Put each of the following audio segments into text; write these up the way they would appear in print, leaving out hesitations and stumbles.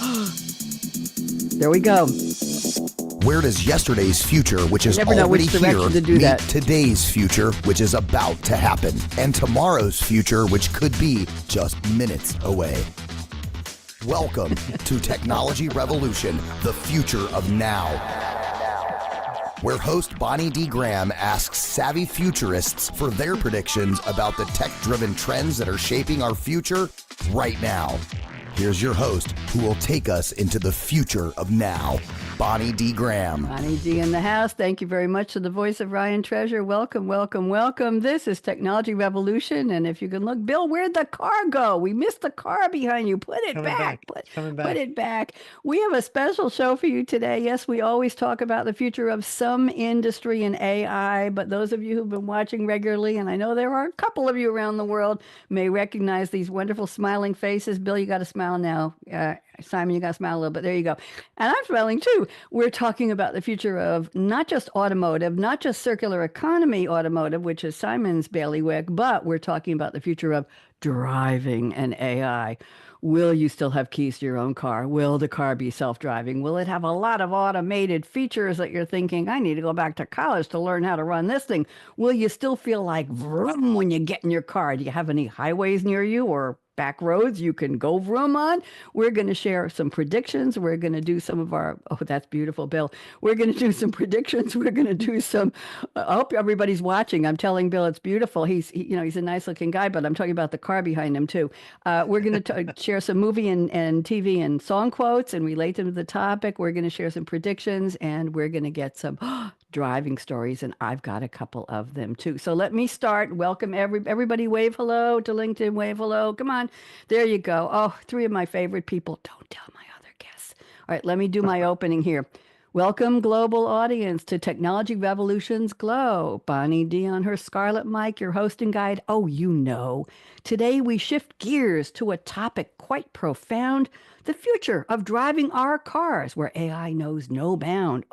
There we go. Where does yesterday's future, which is already here, meet today's future, which is about to happen, and tomorrow's future, which could be just minutes away? Welcome to Technology Revolution, the future of now, where host Bonnie D. Graham asks savvy futurists for their predictions about the tech-driven trends that are shaping our future right now. Here's your host, who will take us into the future of now, Bonnie D. Graham. Bonnie D. in the house. Thank you very much to the voice of Ryan Treasure. Welcome, welcome, welcome. This is Technology Revolution. And if you can look, Bill, where'd the car go? We missed the car behind you. Put it back. Put it back. We have a special show for you today. Yes, we always talk about the future of some industry in AI, but those of you who've been watching regularly, and I know there are a couple of you around the world, may recognize these wonderful smiling faces. Bill, you got to smile now. Simon, you got to smile a little bit. There you go. And I'm smiling too. We're talking about the future of not just automotive, not just circular economy automotive, which is Simon's bailiwick, but we're talking about the future of driving and AI. Will you still have keys to your own car? Will the car be self-driving? Will it have a lot of automated features that you're thinking, I need to go back to college to learn how to run this thing? Will you still feel like vroom when you get in your car? Do you have any highways near you or back roads you can go vroom on? We're going to share some predictions. We're going to do some of our, oh, that's beautiful, Bill. We're going to do some predictions. We're going to do some, I hope everybody's watching. I'm telling Bill it's beautiful. He's a nice looking guy, but I'm talking about the car behind him too. We're going to share some movie and TV and song quotes and relate them to the topic. We're going to share some predictions and we're going to get some driving stories, and I've got a couple of them too. So let me start. Welcome everybody. Wave hello to LinkedIn. Wave hello. Come on. There you go. Oh, three of my favorite people. Don't tell my other guests. All right, let me do my opening here. Welcome, global audience, to Technology Revolution's Glow. Bonnie D on her Scarlett Mic, your hosting guide. Oh, you know. Today we shift gears to a topic quite profound, the future of driving our cars, where AI knows no bound.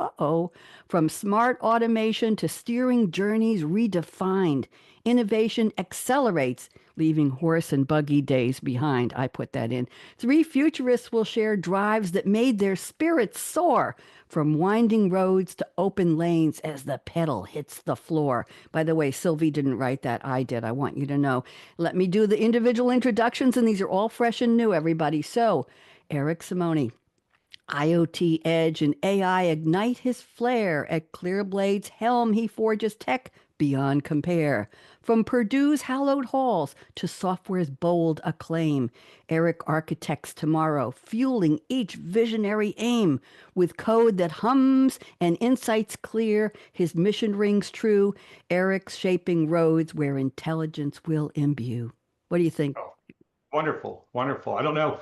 From smart automation to steering journeys redefined, innovation accelerates, leaving horse and buggy days behind. I put that in. Three futurists will share drives that made their spirits soar, from winding roads to open lanes as the pedal hits the floor. By the way, Sylvie didn't write that. I did. I want you to know. Let me do the individual introductions, and these are all fresh and new, everybody. So, Eric Simone, IoT Edge and AI ignite his flair. At Clearblade's helm, he forges tech beyond compare. From Purdue's hallowed halls to software's bold acclaim, Eric architects tomorrow, fueling each visionary aim. With code that hums and insights clear, his mission rings true. Eric's shaping roads where intelligence will imbue. What do you think? Oh, wonderful, wonderful. I don't know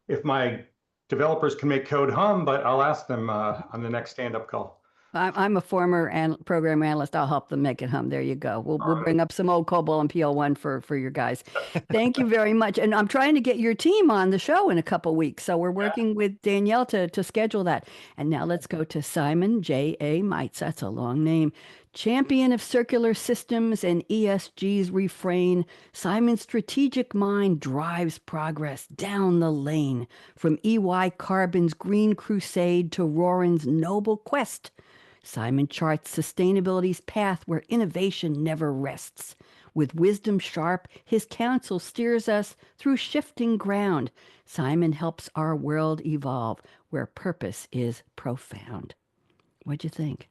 if my developers can make code hum, but I'll ask them on the next stand-up call. I'm a former program analyst. I'll help them make it hum. There you go. We'll bring up some old COBOL and PL1 for your guys. Thank you very much. And I'm trying to get your team on the show in a couple weeks. So we're working with Danielle to schedule that. And now let's go to Simon J.A. Meitz. That's a long name. Champion of circular systems and ESG's refrain, Simon's strategic mind drives progress down the lane. From EY Carbon's green crusade to Roarin's noble quest, Simon charts sustainability's path where innovation never rests. With wisdom sharp, his counsel steers us through shifting ground. Simon helps our world evolve where purpose is profound. What'd you think?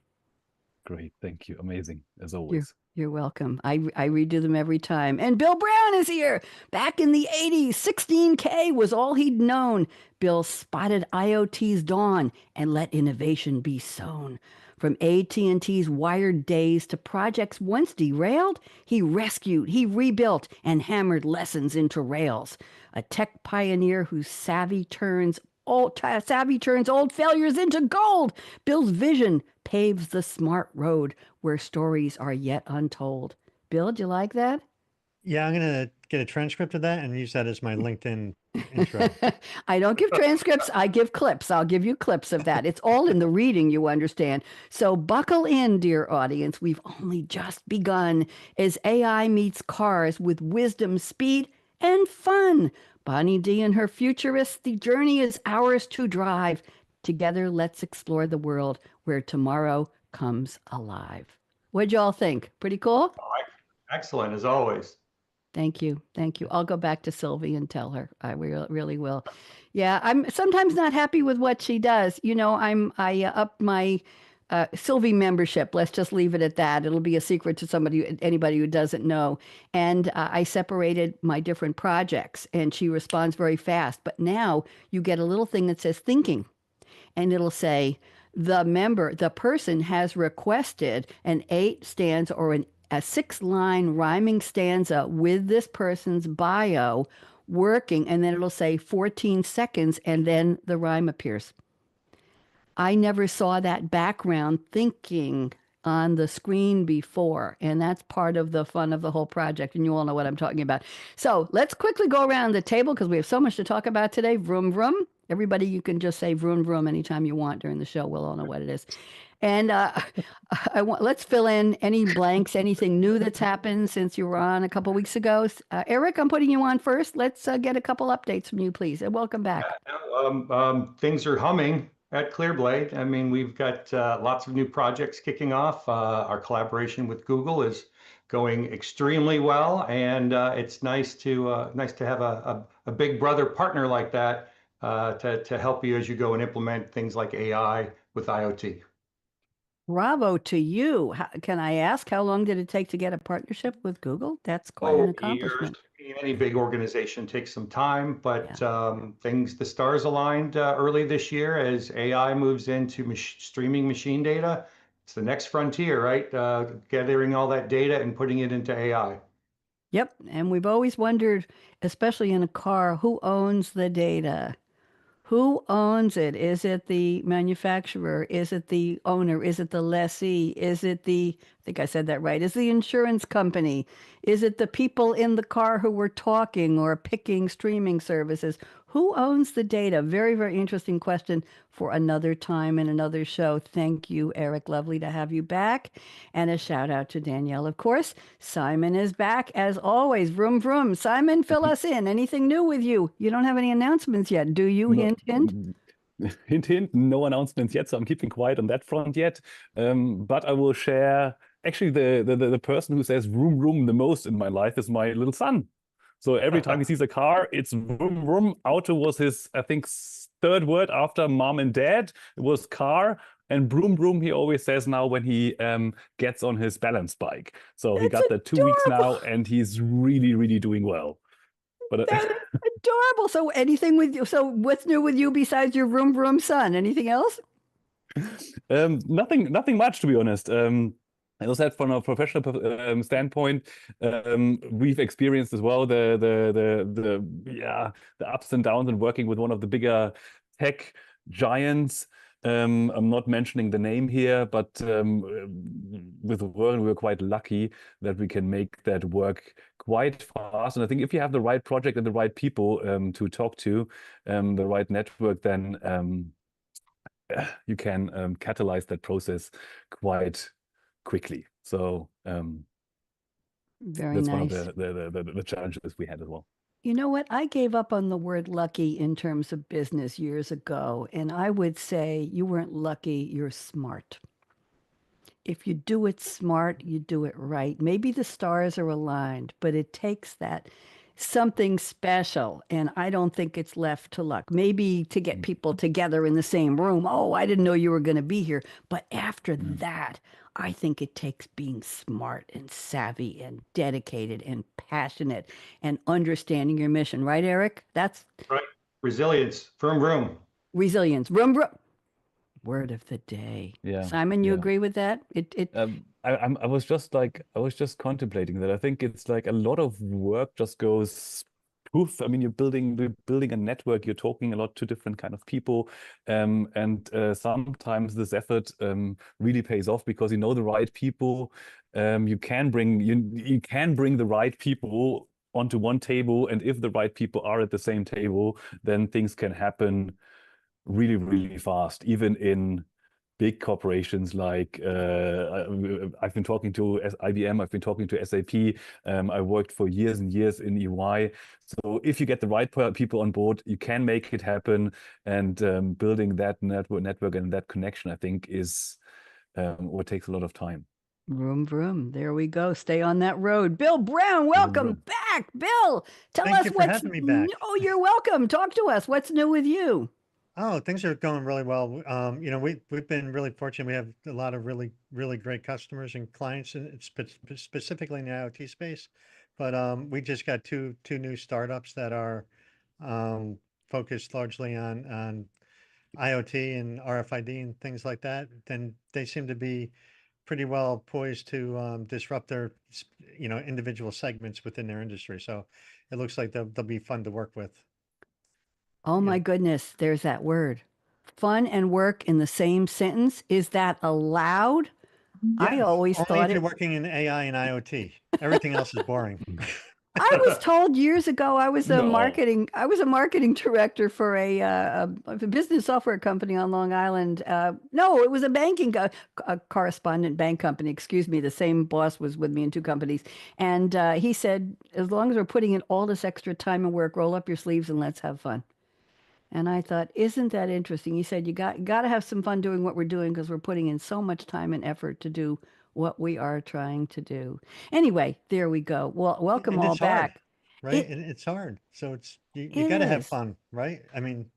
Great. Thank you. Amazing, as always. You're welcome. I redo them every time. And Bill Brown is here. Back in the 80s, 16K was all he'd known. Bill spotted IoT's dawn and let innovation be sown. From AT&T's wired days to projects once derailed, he rescued, he rebuilt, and hammered lessons into rails. A tech pioneer whose savvy turns old failures into gold. Bill's vision paves the smart road where stories are yet untold. Bill, do you like that? Yeah, I'm going to get a transcript of that and use that as my LinkedIn intro. I don't give transcripts. I give clips. I'll give you clips of that. It's all in the reading, you understand. So buckle in, dear audience. We've only just begun as AI meets cars with wisdom, speed, and fun. Bonnie D and her Futurists. The journey is ours to drive. Together, let's explore the world where tomorrow comes alive. What'd y'all think? Pretty cool? Excellent, as always. Thank you. Thank you. I'll go back to Sylvie and tell her. I really will. Yeah, I'm sometimes not happy with what she does. You know, I upped my Sylvie membership. Let's just leave it at that. It'll be a secret to anybody who doesn't know. And I separated my different projects, and she responds very fast. But now you get a little thing that says thinking, and it'll say the person has requested an 8 stanza or a 6-line rhyming stanza with this person's bio working, and then it'll say 14 seconds, and then the rhyme appears. I never saw that background thinking on the screen before, and that's part of the fun of the whole project, and you all know what I'm talking about. So let's quickly go around the table because we have so much to talk about today. Vroom, vroom. Everybody, you can just say vroom, vroom anytime you want during the show. We'll all know what it is. And let's fill in any blanks, anything new that's happened since you were on a couple weeks ago. Eric, I'm putting you on first. Let's get a couple updates from you, please, and welcome back. Things are humming at Clearblade. I mean, we've got lots of new projects kicking off. Our collaboration with Google is going extremely well, and it's nice to have a big brother partner like that to help you as you go and implement things like AI with IoT. Bravo to you. Can I ask, how long did it take to get a partnership with Google? That's quite an accomplishment. Years. Any big organization takes some time, but the stars aligned early this year as AI moves into streaming machine data. It's the next frontier, right? Gathering all that data and putting it into AI. Yep. And we've always wondered, especially in a car, who owns the data? Who owns it? Is it the manufacturer? Is it the owner? Is it the lessee? Is it I think I said that right. Is the insurance company? Is it the people in the car who were talking or picking streaming services? Who owns the data? Very, very interesting question for another time and another show. Thank you, Eric. Lovely to have you back. And a shout out to Danielle, of course. Simon is back as always. Vroom, vroom. Simon, fill us in. Anything new with you? You don't have any announcements yet, do you? No. Hint, hint. Hint, hint. No announcements yet, so I'm keeping quiet on that front yet. But I will share. Actually, the person who says vroom, vroom the most in my life is my little son. So every time he sees a car, it's vroom, vroom. Auto was his, I think, 3rd word after mom and dad. It was car. And broom, broom, he always says now when he gets on his balance bike. So he got that 2 weeks now, and he's really, really doing well. But that is adorable. So anything with you? So what's new with you besides your vroom, vroom son? Anything else? Nothing much, to be honest. As I said, from a professional standpoint, we've experienced as well the ups and downs in working with one of the bigger tech giants. I'm not mentioning the name here, but with Whirl, we're quite lucky that we can make that work quite fast. And I think if you have the right project and the right people to talk to, the right network, then you can catalyze that process quite quickly. So very that's nice. one of the challenges we had as well. You know what? I gave up on the word lucky in terms of business years ago, and I would say you weren't lucky, you're smart. If you do it smart, you do it right. Maybe the stars are aligned, but it takes that something special, and I don't think it's left to luck. Maybe to get people together in the same room. Oh, I didn't know you were going to be here. But after that, I think it takes being smart and savvy and dedicated and passionate and understanding your mission. Right, Eric? That's right. Resilience. Vroom, vroom. Resilience. Vroom, vroom. Word of the day. Yeah. Simon, you agree with that? I was just contemplating that. I think it's like a lot of work just goes poof. I mean, you're building a network. You're talking a lot to different kind of people, and sometimes this effort really pays off because you know the right people. You can bring the right people onto one table, and if the right people are at the same table, then things can happen really, really fast, even in big corporations like I've been talking to IBM, I've been talking to SAP. I worked for years and years in EY. So if you get the right people on board, you can make it happen. And building that network and that connection, I think, is what takes a lot of time. Vroom, vroom. There we go. Stay on that road. Bill Brown, welcome back. Bill, tell us Thank you for having me back. Oh, you're welcome. Talk to us. What's new with you? Oh, things are going really well. You know, we've been really fortunate. We have a lot of really great customers and clients, and specifically in the IoT space. But we just got two new startups that are focused largely on IoT and RFID and things like that. Then they seem to be pretty well poised to disrupt their individual segments within their industry. So it looks like they'll be fun to work with. Oh my goodness, there's that word. Fun and work in the same sentence. Is that allowed? Yes. I always Only thought if you're working in AI and IoT. Everything else is boring. I was told years ago I was a marketing director for a business software company on Long Island. No, it was a banking a correspondent bank company. Excuse me. The same boss was with me in two companies, and he said, as long as we're putting in all this extra time and work, roll up your sleeves and let's have fun. And I thought, isn't that interesting? He said, you got to have some fun doing what we're doing because we're putting in so much time and effort to do what we are trying to do. Anyway, there we go. Well, welcome all back. Hard, right? It's hard. So you got to have fun, right? I mean,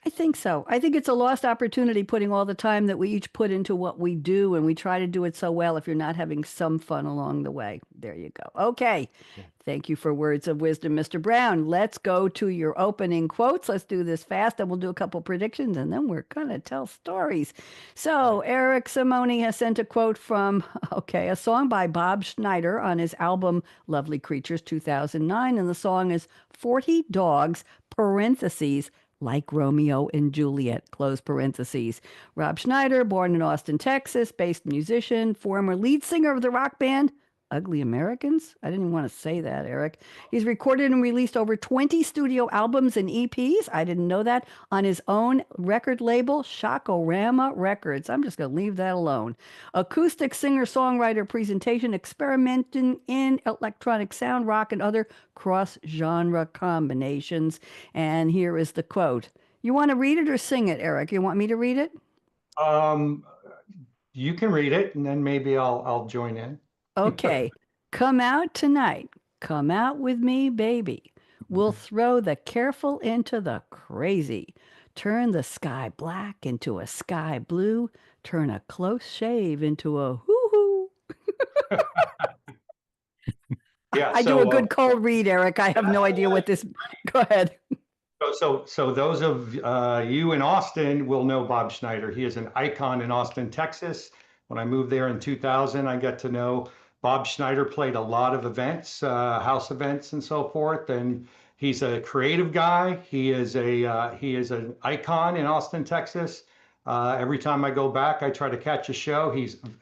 I think so. I think it's a lost opportunity putting all the time that we each put into what we do, and we try to do it so well if you're not having some fun along the way. There you go. Okay. Yeah. Thank you for words of wisdom, Mr. Brown. Let's go to your opening quotes. Let's do this fast, and we'll do a couple predictions, and then we're going to tell stories. So Eric Simone has sent a quote from, a song by Bob Schneider on his album Lovely Creatures 2009, and the song is 40 Dogs, parentheses, like Romeo and Juliet, close parentheses. Rob Schneider, born in Austin, Texas, based musician, former lead singer of the rock band Ugly Americans? I didn't want to say that, Eric. He's recorded and released over 20 studio albums and EPs. I didn't know that. On his own record label, Shakorama Records. I'm just going to leave that alone. Acoustic singer-songwriter presentation, experimenting in electronic sound, rock, and other cross-genre combinations. And here is the quote. You want to read it or sing it, Eric? You want me to read it? You can read it, and then maybe I'll join in. Okay, come out tonight. Come out with me, baby. We'll throw the careful into the crazy. Turn the sky black into a sky blue. Turn a close shave into a hoo-hoo. Yeah, I do a good cold read, Eric. I have no idea what this... Go ahead. So those of you in Austin will know Bob Schneider. He is an icon in Austin, Texas. When I moved there in 2000, I got to know Bob Schneider. Played a lot of events, house events and so forth. And he's a creative guy. He is an icon in Austin, Texas. Every time I go back, I try to catch a show.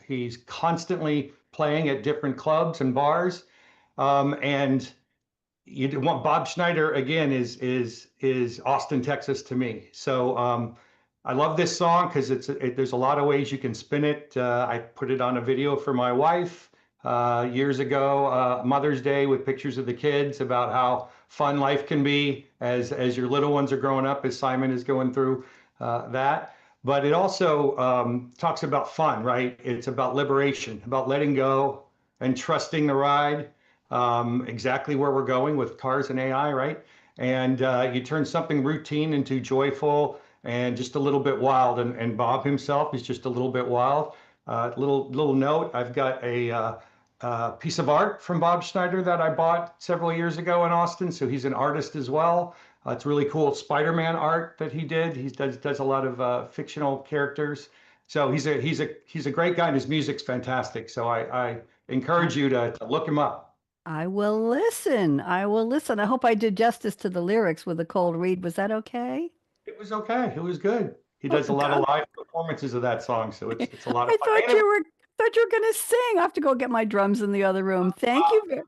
He's constantly playing at different clubs and bars. And you want Bob Schneider again is Austin, Texas to me. So I love this song because there's a lot of ways you can spin it. I put it on a video for my wife years ago, Mother's Day, with pictures of the kids about how fun life can be as your little ones are growing up, as Simon is going through that. But it also talks about fun, right? It's about liberation, about letting go and trusting the ride. Exactly where we're going with cars and AI, right? And you turn something routine into joyful and just a little bit wild. And Bob himself is just a little bit wild. Little note, I've got a piece of art from Bob Schneider that I bought several years ago in Austin. So he's an artist as well. It's really cool Spider-Man art that he did. He does a lot of fictional characters. So he's a great guy, and his music's fantastic. So I encourage you to look him up. I will listen. I hope I did justice to the lyrics with a cold read. Was that okay? It was okay. It was good. He does a lot of live performances of that song, so it's a lot of fun. I thought you were going to sing. I have to go get my drums in the other room. Thank you.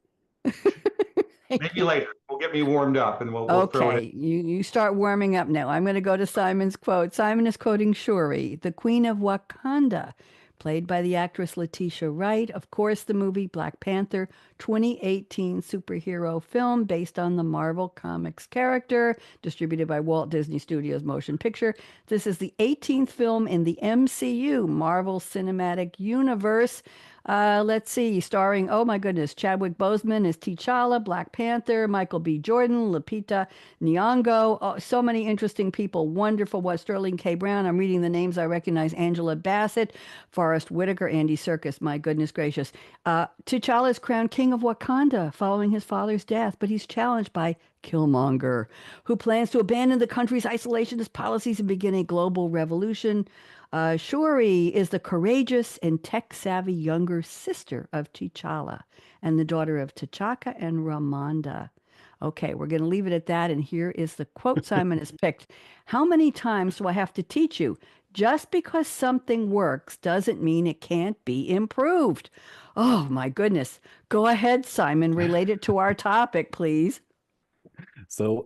Maybe later. We'll get me warmed up and we'll throw it in. Okay, you start warming up now. I'm going to go to Simon's quote. Simon is quoting Shuri, the Queen of Wakanda, played by the actress Letitia Wright. Of course, the movie Black Panther, 2018 superhero film based on the Marvel Comics character, distributed by Walt Disney Studios Motion Picture. This is the 18th film in the MCU, Marvel Cinematic Universe. Let's see, starring, oh my goodness, Chadwick Boseman as T'Challa, Black Panther, Michael B. Jordan, Lupita Nyong'o, oh, so many interesting people. Wonderful. What, Sterling K. Brown? I'm reading the names I recognize. Angela Bassett, Forrest Whitaker, Andy Serkis. My goodness gracious. T'Challa is crowned king of Wakanda following his father's death, but he's challenged by Killmonger, who plans to abandon the country's isolationist policies and begin a global revolution. Shuri is the courageous and tech-savvy younger sister of T'Challa and the daughter of T'Chaka and Ramonda. Okay, we're going to leave it at that. And here is the quote Simon has picked. How many times do I have to teach you? Just because something works doesn't mean it can't be improved. Oh, my goodness. Go ahead, Simon. Relate it to our topic, please. So,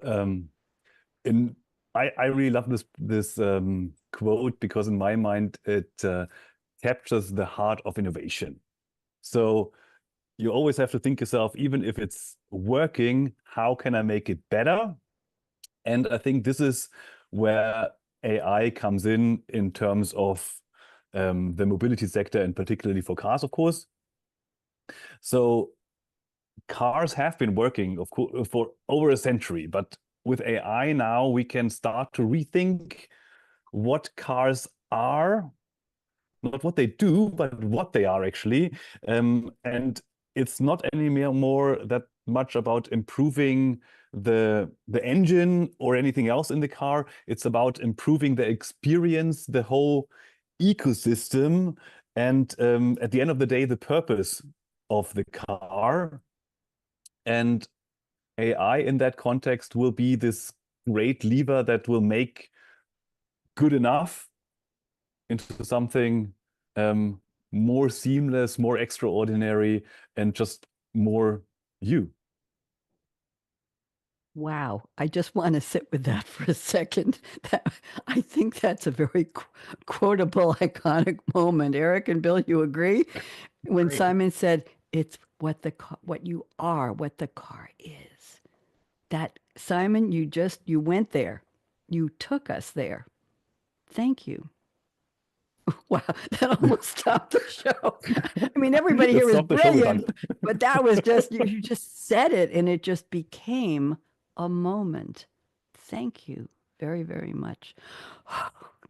I really love this quote because in my mind it captures the heart of innovation. So you always have to think yourself, even if it's working, how can I make it better? And I think this is where AI comes in terms of the mobility sector, and particularly for cars, of course. So cars have been working, of course, for over a century, but with AI now, we can start to rethink what cars are, not what they do, but what they are actually. And it's not anymore that much about improving the engine or anything else in the car. It's about improving the experience, the whole ecosystem, and at the end of the day, the purpose of the car. And AI in that context will be this great lever that will make good enough into something more seamless, more extraordinary, and just more you. Wow. I just want to sit with that for a second. I think that's a very quotable, iconic moment. Eric and Bill, you agree? When Simon said, it's what you are, what the car is. That, Simon, you went there. You took us there. Thank you. Wow, that almost stopped the show. I mean, everybody here is brilliant, but that was just, you just said it and it just became a moment. Thank you very, very much.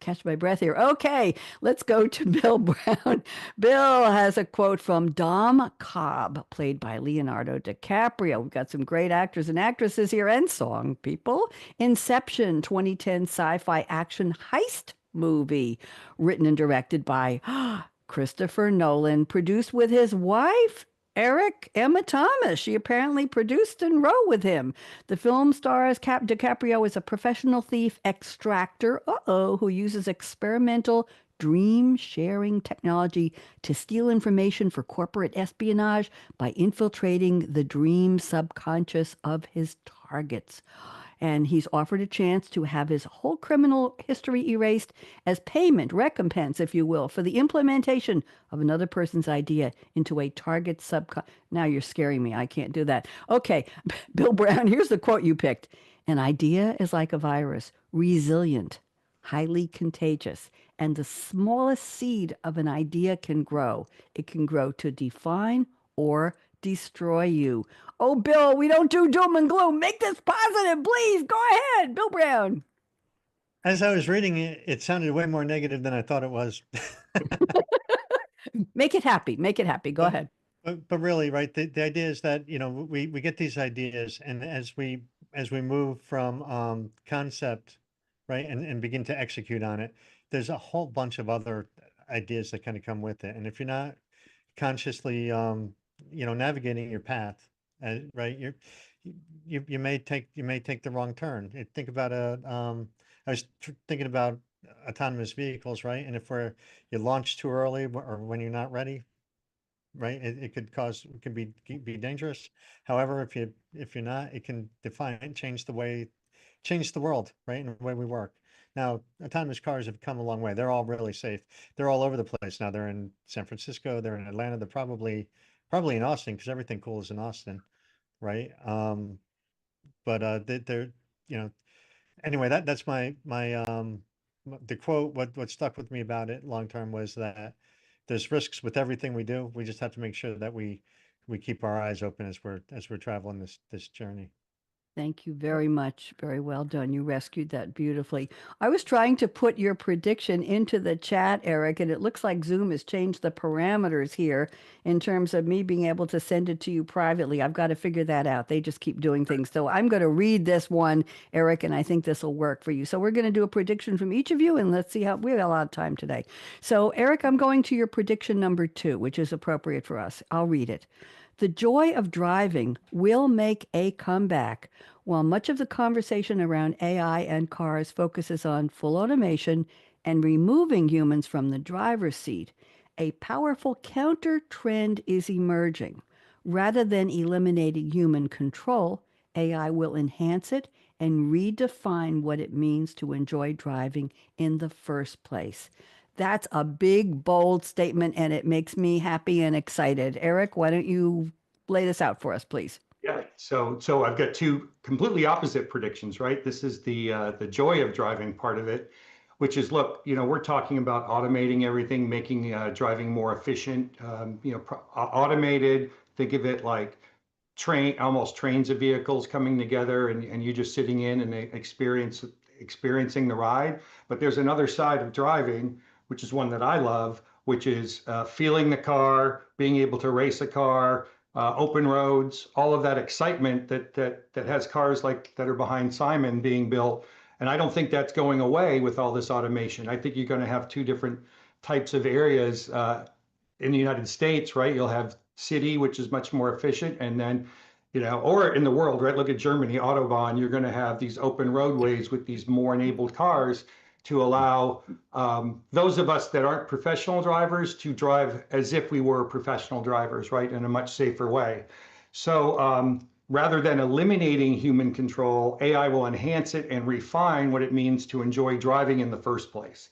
Catch my breath here. Okay, let's go to Bill Brown. Bill has a quote from Dom Cobb, played by Leonardo DiCaprio. We've got some great actors and actresses here and song people. Inception, 2010 sci-fi action heist movie, written and directed by Christopher Nolan, produced with his wife, Emma Thomas. She apparently produced and wrote with him. The film stars DiCaprio as a professional thief extractor, who uses experimental dream-sharing technology to steal information for corporate espionage by infiltrating the dream subconscious of his targets. And he's offered a chance to have his whole criminal history erased as payment, recompense, if you will, for the implementation of another person's idea into a target subconscious. Now you're scaring me. I can't do that. Okay, Bill Brown, here's the quote you picked. An idea is like a virus, resilient, highly contagious, and the smallest seed of an idea can grow. It can grow to define or destroy you. Oh, Bill, we don't do doom and gloom. Make this positive, please. Go ahead, Bill Brown. As I was reading it, it sounded way more negative than I thought it was. Make it happy. Make it happy. Go ahead. But really, right, the idea is that, we get these ideas, and as we move from concept, right, and begin to execute on it, there's a whole bunch of other ideas that kind of come with it. And if you're not consciously navigating your path, right, you may take the wrong turn. Think about I was thinking about autonomous vehicles, right? And if you launch too early or when you're not ready, right? It could be dangerous. However, if you're not, it can change the world, right? And the way we work. Now, autonomous cars have come a long way. They're all really safe. They're all over the place now. They're in San Francisco. They're in Atlanta. They're probably in Austin, because everything cool is in Austin, right? But they're, anyway, that's the quote. What stuck with me about it long term was that there's risks with everything we do. We just have to make sure that we keep our eyes open as we're traveling this journey. Thank you very much. Very well done. You rescued that beautifully. I was trying to put your prediction into the chat, Eric, and it looks like Zoom has changed the parameters here in terms of me being able to send it to you privately. I've got to figure that out. They just keep doing things. So I'm going to read this one, Eric, and I think this will work for you. So we're going to do a prediction from each of you, and let's see how we have a lot of time today. So, Eric, I'm going to your prediction number 2, which is appropriate for us. I'll read it. The joy of driving will make a comeback. While much of the conversation around AI and cars focuses on full automation and removing humans from the driver's seat, a powerful counter trend is emerging. Rather than eliminating human control, AI will enhance it and redefine what it means to enjoy driving in the first place. That's a big, bold statement, and it makes me happy and excited. Eric, why don't you lay this out for us, please? Yeah, so I've got 2 completely opposite predictions, right? This is the joy of driving part of it, which is, look, we're talking about automating everything, making driving more efficient, automated. Think of it like almost trains of vehicles coming together, and you just sitting in and experiencing the ride. But there's another side of driving, which is one that I love, which is feeling the car, being able to race a car, open roads, all of that excitement that has cars like that are behind Simon being built. And I don't think that's going away with all this automation. I think you're going to have 2 different types of areas in the United States, right? You'll have city, which is much more efficient, and then, or in the world, right? Look at Germany, Autobahn. You're going to have these open roadways with these more enabled cars to allow those of us that aren't professional drivers to drive as if we were professional drivers, right, in a much safer way. So rather than eliminating human control, AI will enhance it and refine what it means to enjoy driving in the first place.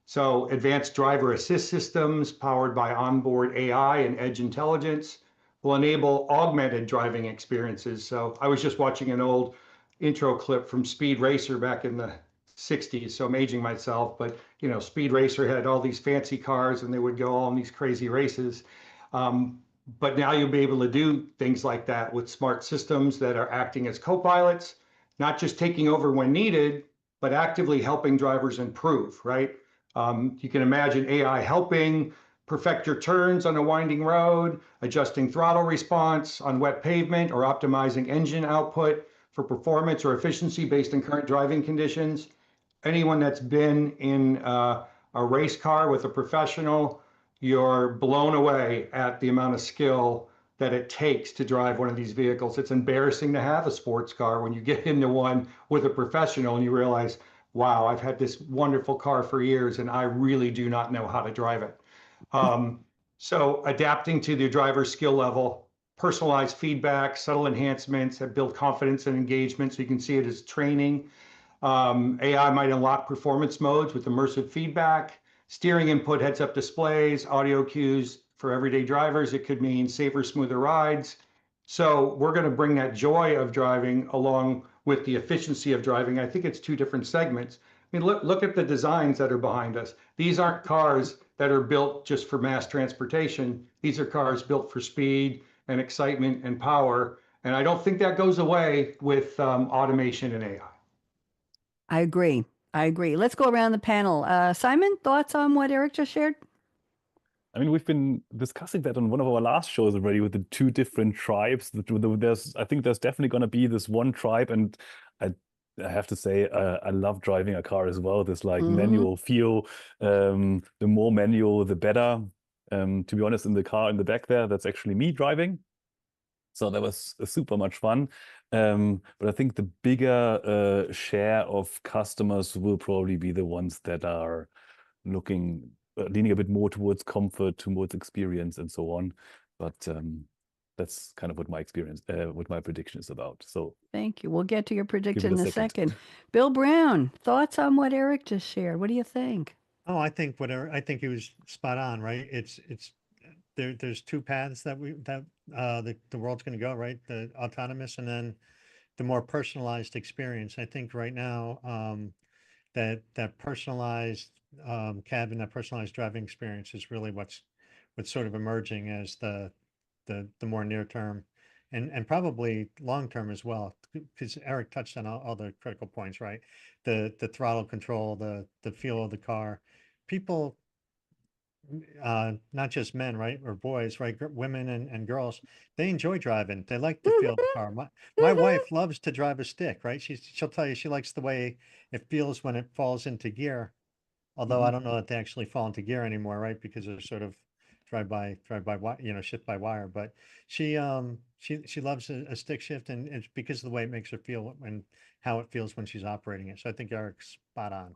So advanced driver assist systems powered by onboard AI and edge intelligence will enable augmented driving experiences. So I was just watching an old intro clip from Speed Racer back in the 60s, so I'm aging myself, but Speed Racer had all these fancy cars and they would go on these crazy races. But now you'll be able to do things like that with smart systems that are acting as co-pilots, not just taking over when needed, but actively helping drivers improve, right? You can imagine AI helping perfect your turns on a winding road, adjusting throttle response on wet pavement, or optimizing engine output for performance or efficiency based on current driving conditions. Anyone that's been in a race car with a professional, you're blown away at the amount of skill that it takes to drive one of these vehicles. It's embarrassing to have a sports car when you get into one with a professional and you realize, wow, I've had this wonderful car for years and I really do not know how to drive it. So adapting to the driver's skill level, personalized feedback, subtle enhancements that build confidence and engagement, so you can see it as training. AI might unlock performance modes with immersive feedback, steering input, heads-up displays, audio cues for everyday drivers. It could mean safer, smoother rides. So we're going to bring that joy of driving along with the efficiency of driving. I think it's 2 different segments. I mean, look at the designs that are behind us. These aren't cars that are built just for mass transportation. These are cars built for speed and excitement and power. And I don't think that goes away with automation and AI. I agree. Let's go around the panel. Simon, thoughts on what Eric just shared? I mean, we've been discussing that on one of our last shows already with the 2 different tribes. I think there's definitely going to be this one tribe, and I have to say, I love driving a car as well. This manual feel. The more manual, the better. To be honest, in the car in the back there, that's actually me driving. So that was super much fun. But I think the bigger share of customers will probably be the ones that are leaning a bit more towards comfort, towards experience, and so on. But that's kind of what my experience, what my prediction is about. So thank you. We'll get to your give it prediction in a a second. second. Bill Brown, thoughts on what Eric just shared? What do you think? Oh, I think he was spot on, right? There's two paths that the world's going to go, right? The autonomous and then the more personalized experience. I think right now, that personalized cabin, that personalized driving experience is really what's sort of emerging as the more near term and probably long term as well, because Eric touched on all the critical points, right? The throttle control, the feel of the car. People, not just men, right, or boys, right, women and girls, they enjoy driving. They like the feel of the car. My wife loves to drive a stick, right? She'll tell you she likes the way it feels when it falls into gear. Although I don't know that they actually fall into gear anymore, right? Because they're sort of drive by, shift by wire. But she loves a stick shift, and it's because of the way it makes her feel and how it feels when she's operating it. So I think Eric's spot on.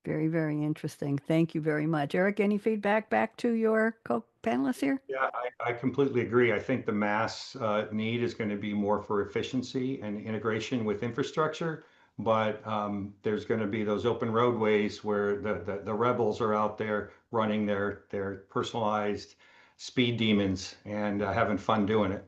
Very, very interesting. Thank you very much. Eric, any feedback back to your co-panelists here? Yeah, I completely agree. I think the mass need is going to be more for efficiency and integration with infrastructure, but there's going to be those open roadways where the rebels are out there running their personalized speed demons and having fun doing it.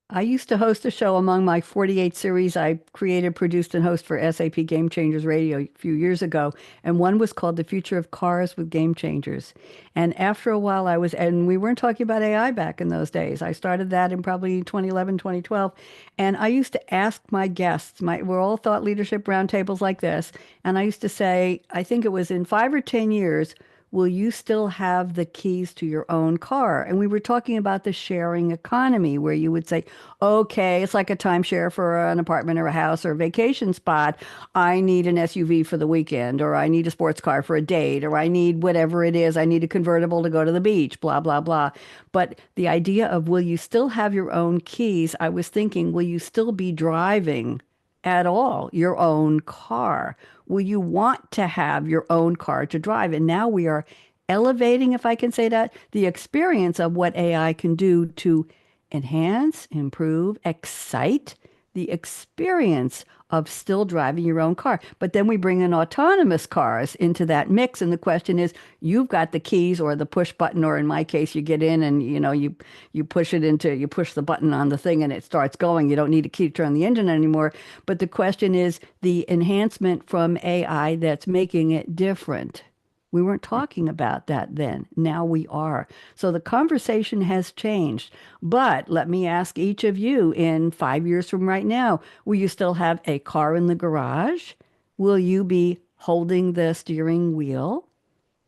I used to host a show among my 48 series I created, produced, and host for SAP Game Changers Radio a few years ago. And one was called The Future of Cars with Game Changers. And after a while, and we weren't talking about AI back in those days. I started that in probably 2011, 2012. And I used to ask my guests, we're all thought leadership roundtables like this. And I used to say, I think it was in 5 or 10 years, will you still have the keys to your own car? And we were talking about the sharing economy where you would say, okay, it's like a timeshare for an apartment or a house or a vacation spot. I need an SUV for the weekend, or I need a sports car for a date, or I need whatever it is. I need a convertible to go to the beach, blah, blah, blah. But the idea of will you still have your own keys? I was thinking, will you still be driving at all your own car? Will you want to have your own car to drive? And now we are elevating, if I can say that, the experience of what AI can do to enhance, improve, excite the experience of still driving your own car. But then we bring in autonomous cars into that mix. And the question is, you've got the keys or the push button, or in my case, you get in and you push the button on the thing and it starts going. You don't need a key to turn the engine anymore. But the question is the enhancement from AI that's making it different. We weren't talking about that then. Now we are. So the conversation has changed. But let me ask each of you, in 5 years from right now, will you still have a car in the garage? Will you be holding the steering wheel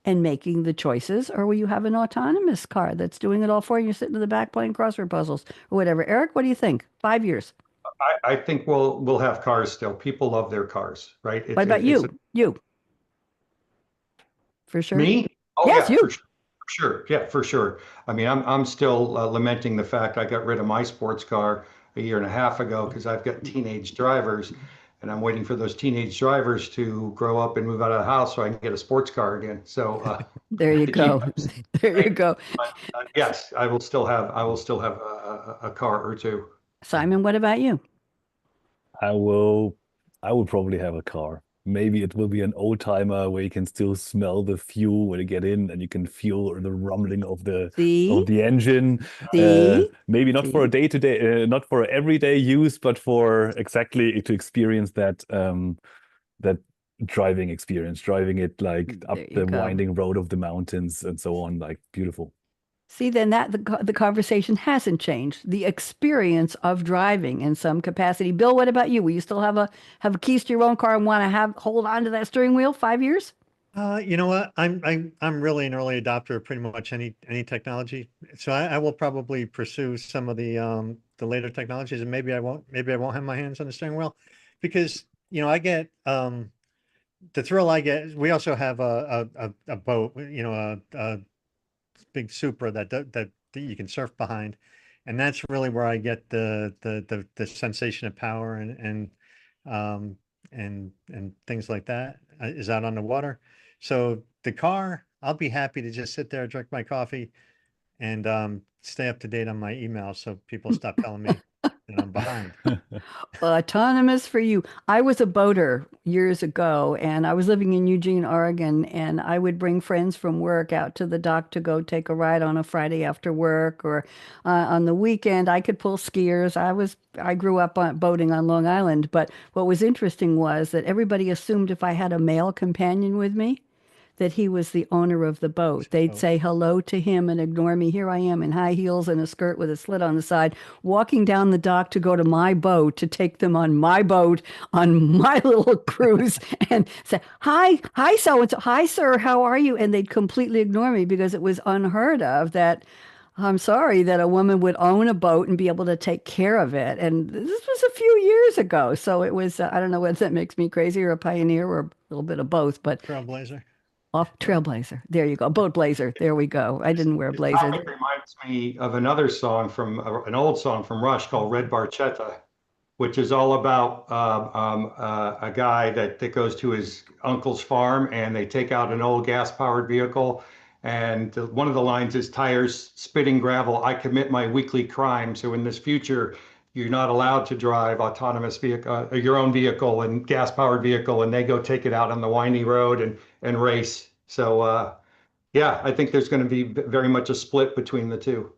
and making the choices? Or will you have an autonomous car that's doing it all for you? You're sitting in the back playing crossword puzzles or whatever. Eric, what do you think? 5 years. I think we'll have cars still. People love their cars, right? What about you? You. For sure? Me? Oh Yes, yeah, you. for sure. Yeah, for sure. I mean, I'm still lamenting the fact I got rid of my sports car a year and a half ago because I've got teenage drivers, and I'm waiting for those teenage drivers to grow up and move out of the house so I can get a sports car again. So there you go. There you go. But, yes, I will still have a car or two. Simon, what about you? I will probably have a car. Maybe it will be an old timer where you can still smell the fuel when you get in and you can feel the rumbling of the engine. Maybe not for a day-to-day, not for everyday use, but for exactly to experience that that driving experience, driving it like up the winding road of the mountains and so on, like beautiful. See, then the conversation hasn't changed. The experience of driving in some capacity. Bill, what about you? Will you still have keys to your own car and want to hold on to that steering wheel 5 years? You know what? I'm really an early adopter of pretty much any technology. So I will probably pursue some of the later technologies, and maybe I won't have my hands on the steering wheel, because I get the thrill I get. We also have a boat, a big Supra that you can surf behind, and that's really where I get the sensation of power and things like that is out on the water. So the car, I'll be happy to just sit there, drink my coffee, and stay up to date on my emails so people stop telling me that I'm behind. Autonomous for you. I was a boater years ago, and I was living in Eugene, Oregon, and I would bring friends from work out to the dock to go take a ride on a Friday after work or on the weekend. I could pull skiers. I grew up on boating on Long Island, but what was interesting was that everybody assumed if I had a male companion with me, that he was the owner of the boat. They'd say hello to him and ignore me. Here I am in high heels and a skirt with a slit on the side, walking down the dock to go to my boat to take them on my boat on my little cruise and say, hi, so-and-so, hi, sir, how are you? And they'd completely ignore me because it was unheard of that I'm sorry that a woman would own a boat and be able to take care of it. And this was a few years ago. So it was, I don't know whether that makes me crazy or a pioneer or a little bit of both, but Trailblazer. off Trailblazer. There you go. Boat blazer. There we go. I didn't wear a blazer. It reminds me of another song from an old song from Rush called Red Barchetta, which is all about a guy that goes to his uncle's farm and they take out an old gas-powered vehicle. And one of the lines is tires spitting gravel. I commit my weekly crime. So in this future, you're not allowed to drive autonomous vehicle, your own vehicle and gas-powered vehicle, and they go take it out on the windy road and race. So yeah, I think there's going to be very much a split between the two.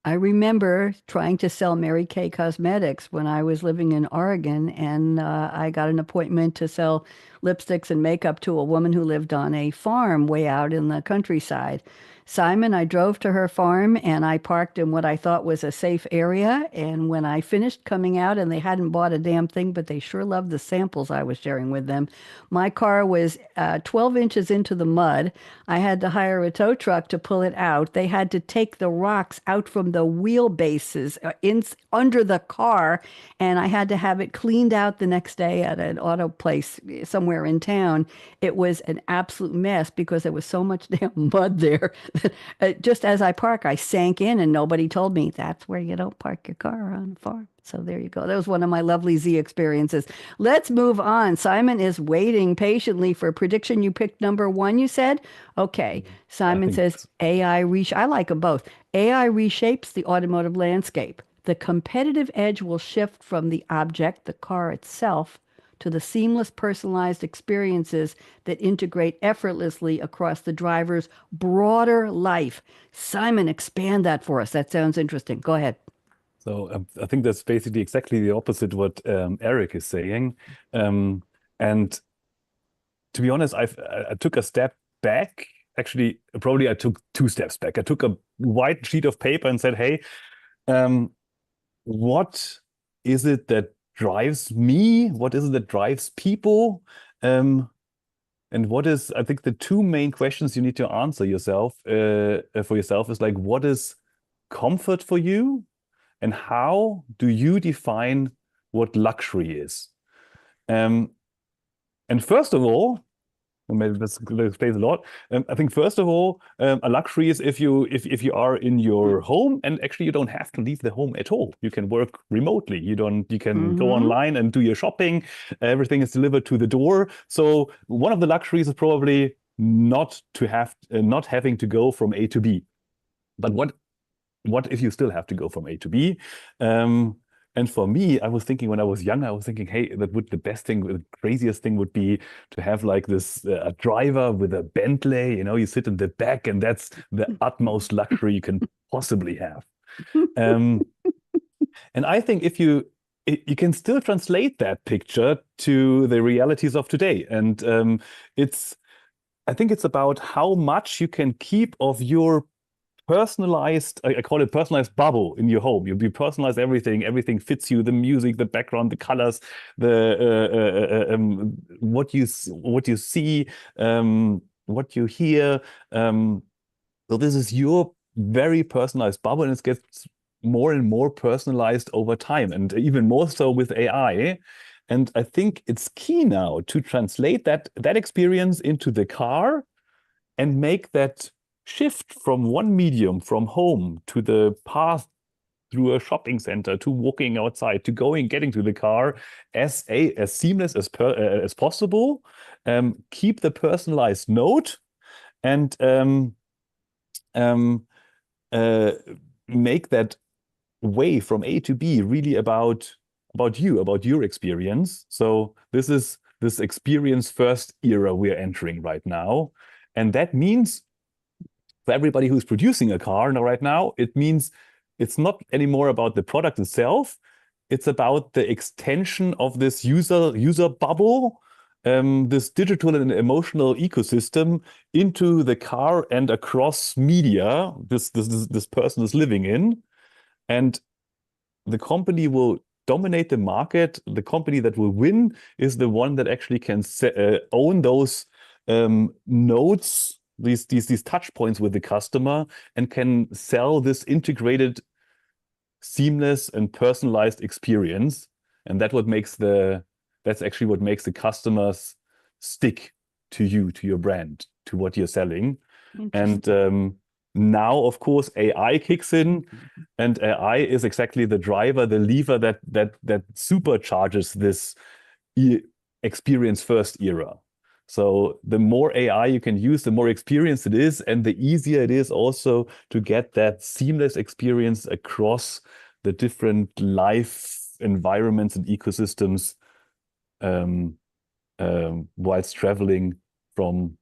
I remember trying to sell Mary Kay Cosmetics when I was living in Oregon, and I got an appointment to sell lipsticks and makeup to a woman who lived on a farm way out in the countryside. Simon, I drove to her farm and I parked in what I thought was a safe area. And when I finished coming out, and they hadn't bought a damn thing, but they sure loved the samples I was sharing with them, my car was 12 inches into the mud. I had to hire a tow truck to pull it out. They had to take the rocks out from the wheelbases under the car, and I had to have it cleaned out the next day at an auto place somewhere in town. It was an absolute mess because there was so much damn mud there. Just as I park, I sank in, and nobody told me that's where you don't park your car on the farm. So there you go. That was one of my lovely Z experiences. Let's move on. Simon is waiting patiently for a prediction. You picked number one, you said? Okay. Simon says AI I like them both. AI reshapes the automotive landscape. The competitive edge will shift from the object, the car itself, to the seamless personalized experiences that integrate effortlessly across the driver's broader life. Simon, expand that for us. That sounds interesting. Go ahead. So I think that's basically exactly the opposite what Eric is saying. And to be honest, I took a step back. Actually, probably I took 2 steps back. I took a white sheet of paper and said, hey, what is it that drives me? What is it that drives people? And what is, I think the 2 main questions you need to answer yourself for yourself is like, what is comfort for you? And how do you define what luxury is? And first of all, maybe this explains a lot. I think first of all, a luxury is if you are in your home and actually you don't have to leave the home at all. You can work remotely. You can go online and do your shopping. Everything is delivered to the door. So one of the luxuries is probably not having to go from A to B. But what if you still have to go from A to B? And for me, I was thinking when I was young, I was thinking, hey, the best thing, the craziest thing would be to have like this a driver with a Bentley, you sit in the back, and that's the utmost luxury you can possibly have. And I think if you can still translate that picture to the realities of today. And I think it's about how much you can keep of your personalized, I call it personalized bubble in your home. You personalize everything. Everything fits you: the music, the background, the colors, what you see, what you hear. So this is your very personalized bubble, and it gets more and more personalized over time, and even more so with AI. And I think it's key now to translate that experience into the car and make that shift from one medium, from home to the path through a shopping center, to walking outside, to getting to the car, as seamless as possible. Keep the personalized note, and make that way from A to B really about you, about your experience. So this is this experience first era we're entering right now. And that means for everybody who's producing a car right now, it means it's not anymore about the product itself. It's about the extension of this user bubble, this digital and emotional ecosystem into the car and across media this person is living in. And the company will dominate the market. The company that will win is the one that actually can own those nodes, these touch points with the customer, and can sell this integrated, seamless and personalized experience. And that's actually what makes the customers stick to you, to your brand, to what you're selling. And now, of course, AI kicks in, and AI is exactly the driver, the lever that supercharges this experience first era. So the more AI you can use, the more experience it is, and the easier it is also to get that seamless experience across the different life environments and ecosystems whilst traveling from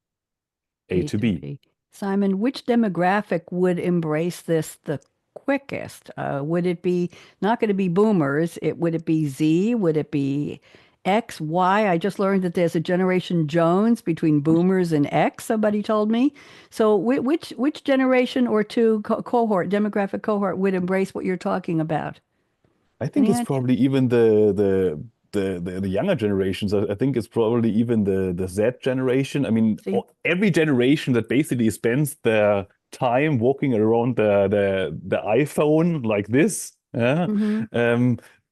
A to B. Simon, which demographic would embrace this the quickest? Would it be not going to be boomers? Would it be Z? Would it be X, Y? I just learned that there's a Generation Jones between boomers and X, somebody told me. So which generation or two demographic cohort would embrace what you're talking about? I think it's probably even the younger generations. I think it's probably even the Z generation. I mean, every generation that basically spends their time walking around the iPhone like this,